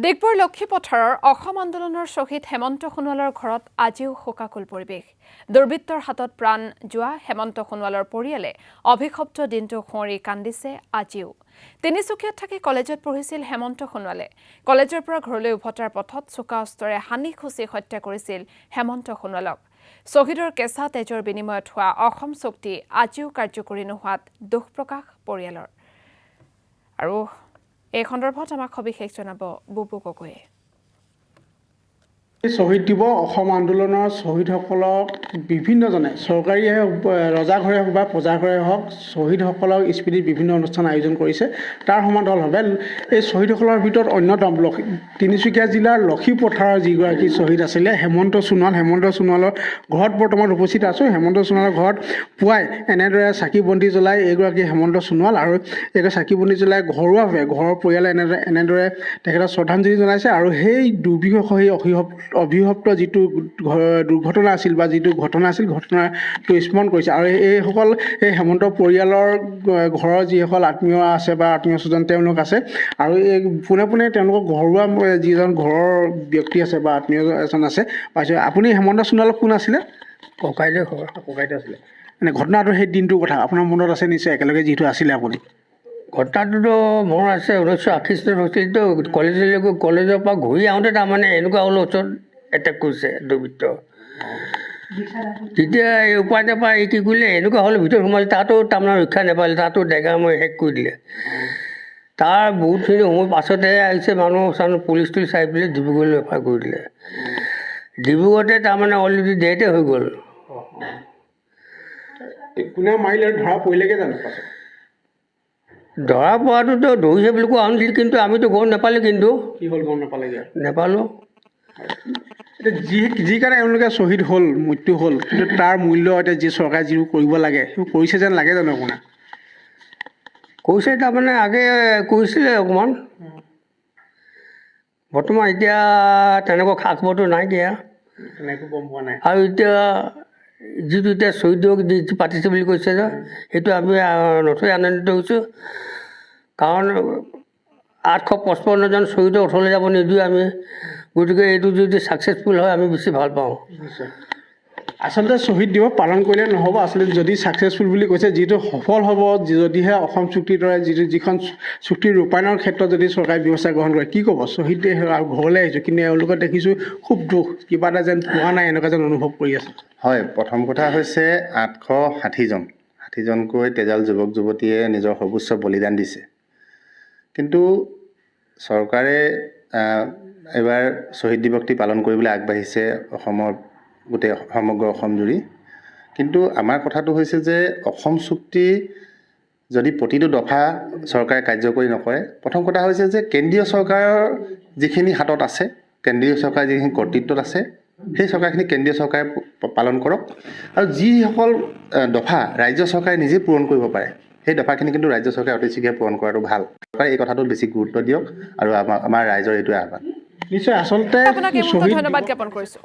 ডিগবৈৰ লক্ষীপথাৰৰ অসম আন্দোলনৰ শ্বহীদ হেমন্ত সোণোৱালৰ ঘৰত আজিও শোকাকুল পৰিৱেশ। দুৰ্বৃত্তৰ হাতত প্ৰাণ যোৱা হেমন্ত সোণোৱালৰ পৰিয়ালে অভিশপ্ত দিনটো সুঁৱৰি কান্দিছে আজিও। তিনিচুকীয়াত থাকি কলেজত পঢ়িছিল হেমন্ত সোণোৱালে। কলেজৰ পৰা ঘৰলৈ উভতাৰ পথত চোকা অস্ত্ৰৰে হানি খুচি হত্যা কৰিছিল হেমন্ত সোণোৱালক। শ্বহীদৰ কেঁচা তেজৰ বিনিময়ত হোৱা অসম চুক্তি আজিও কাৰ্যকৰী নোহোৱাত দুখ প্ৰকাশ পৰিয়ালৰ। আৰু এই সন্দৰ্ভত আমাক সবিশেষ জনাব বুবু গগৈয়ে। শ্বহীদ দিৱস অসম আন্দোলনৰ শ্বহীদসকলক বিভিন্নজনে চৰকাৰী ৰজাঘৰে হওক বা প্ৰজাঘৰে হওক শ্বহীদসকলক স্মৃতিত বিভিন্ন অনুষ্ঠান আয়োজন কৰিছে। তাৰ সমান্তৰালভাৱে এই শ্বহীদসকলৰ ভিতৰত অন্যতম তিনিচুকীয়া জিলাৰ লক্ষীপথাৰৰ যিগৰাকী শ্বহীদ আছিলে হেমন্ত সোণোৱাল। হেমন্ত সোণোৱালৰ ঘৰত বৰ্তমান উপস্থিত আছোঁ। হেমন্ত সোণোৱালৰ ঘৰত পুৱাই এনেদৰে চাকি বন্তি জ্বলাই এইগৰাকী হেমন্ত সোণোৱাল আৰু এই চাকি বন্তি জ্বলাই ঘৰুৱাভাৱে ঘৰৰ পৰিয়ালে এনেদৰে তেখেতক শ্ৰদ্ধাঞ্জলি জনাইছে। আৰু সেই দুৰ্বিষহ সেই অভিশপ্ত যিটো দুৰ্ঘটনা আছিল বা যিটো ঘটনা আছিল ঘটনাটো স্মৰণ কৰিছে। আৰু এইসকল এই হেমন্ত পৰিয়ালৰ ঘৰৰ যিসকল আত্মীয় আছে বা আত্মীয় স্বজন তেওঁলোক আছে আৰু এই পোনে পোনে তেওঁলোকৰ ঘৰুৱা যিজন ঘৰৰ ব্যক্তি আছে বা আত্মীয় এজন আছে পাইছে। আপুনি হেমন্ত সোণোৱালৰ কোন আছিলে? ককাইদেউ খবৰ ককাইদেউ আছিলে। মানে ঘটনাটো সেই দিনটোৰ কথা আপোনাৰ মনত আছে নিশ্চয়, একেলগে যিটো আছিলে আপুনি? ঘটনাটোতো মোৰ আছে 1980 চনত হৈছিলতো। কলেজৰ পৰা ঘূৰি আহোঁতে তাৰমানে এনেকুৱা হ'ল ওচৰত এটেক কৰিছে দুৰ্বৃত্ত। তেতিয়া এই উপায় নাপায় এই কি কৰিলে এনেকুৱা হ'ল ভিতৰত সোমাইছে। তাতো তাৰমানে ৰক্ষা নাপালে, তাতো ডেগা মই শেষ কৰি দিলে। তাৰ বহুতখিনি সময় পাছতহে আহিছে মানুহ পুলিচ তুলিচ চাই পেলাই ডিব্ৰুগড়লৈ ৰেফাৰ কৰি দিলে। ডিব্ৰুগড়তে তাৰমানে অলৰেডি ডেথে হৈ গ'ল। কোনে মাৰিলে ধৰা পৰিলেগৈ জানো পাছত? ধৰা পোৱাটোতো ধৰিছে বুলি কোৱা শুনিছিল, কিন্তু আমিতো গম নাপালোঁ। কিন্তু কি হ'ল গম নাপালেগৈ? নাপালোঁ। এতিয়া যি কাৰণে এওঁলোকে শ্বহীদ হ'ল, মৃত্যু হ'ল, কিন্তু তাৰ মূল্য এতিয়া যি চৰকাৰে যিবোৰ কৰিব লাগে সেইবোৰ কৰিছে যেন লাগে জানো আপোনাৰ? কৰিছে তাৰমানে আগে কৰিছিলে অকণমান। বৰ্তমান এতিয়া তেনেকুৱা খা খবৰটো নাই দিয়া। একো গম পোৱা নাই। আৰু এতিয়া যিটো এতিয়া শ্বহীদ দিৱস পাতিছে বুলি কৈছে যে সেইটো আমি নথৈ আনন্দিত হৈছোঁ। কাৰণ 855জন শ্বহীদক ওচৰলৈ যাব নিদিওঁ আমি। গতিকে এইটো যদি ছাকচেছফুল হয় আমি বেছি ভাল পাওঁ। আচলতে শ্বহীদ দিৱস পালন কৰিলে নহ'ব। আচলতে যদি ছাকচেছফুল বুলি কৈছে, যিটো সফল হ'ব, যদিহে অসম চুক্তিৰ দৰে যিখন চুক্তিৰ ৰূপায়ণৰ ক্ষেত্ৰত যদি চৰকাৰে ব্যৱস্থা গ্ৰহণ কৰে, কি ক'ব? শ্বহীদ ঘৰলৈ আহিছোঁ কিন্তু এওঁলোকক দেখিছোঁ খুব দুখ, কিবা এটা যেন পোৱা নাই এনেকুৱা যেন অনুভৱ কৰি আছে। হয়, প্ৰথম কথা হৈছে 860জনকৈ তেজাল যুৱক যুৱতীয়ে নিজৰ সৰ্বোচ্চ বলিদান দিছে। কিন্তু চৰকাৰে এইবাৰ শ্বহীদ দিৱসটি পালন কৰিবলৈ আগবাঢ়িছে অসমৰ গোটেই সমগ্ৰ অসম জুৰি। কিন্তু আমাৰ কথাটো হৈছে যে অসম চুক্তি যদি প্ৰতিটো দফা চৰকাৰে কাৰ্যকৰী নকৰে, প্ৰথম কথা হৈছে যে কেন্দ্ৰীয় চৰকাৰৰ যিখিনি হাতত আছে, কেন্দ্ৰীয় চৰকাৰৰ যিখিনি কৰ্তৃত্বত আছে, সেই চৰকাৰখিনি কেন্দ্ৰীয় চৰকাৰে পালন কৰক। আৰু যিসকল দফা ৰাজ্য চৰকাৰে নিজে পূৰণ কৰিব পাৰে সেই দফাখিনি কিন্তু ৰাজ্য চৰকাৰে অতি শীঘ্ৰে পূৰণ কৰাটো ভাল। চৰকাৰে এই কথাটোত বেছি গুৰুত্ব দিয়ক আৰু আমাৰ ৰাইজৰ এইটোৱে আহ্বান। নিশ্চয় আচলতে আপোনাক এই মুহূৰ্তত ধন্যবাদ জ্ঞাপন কৰিছোঁ।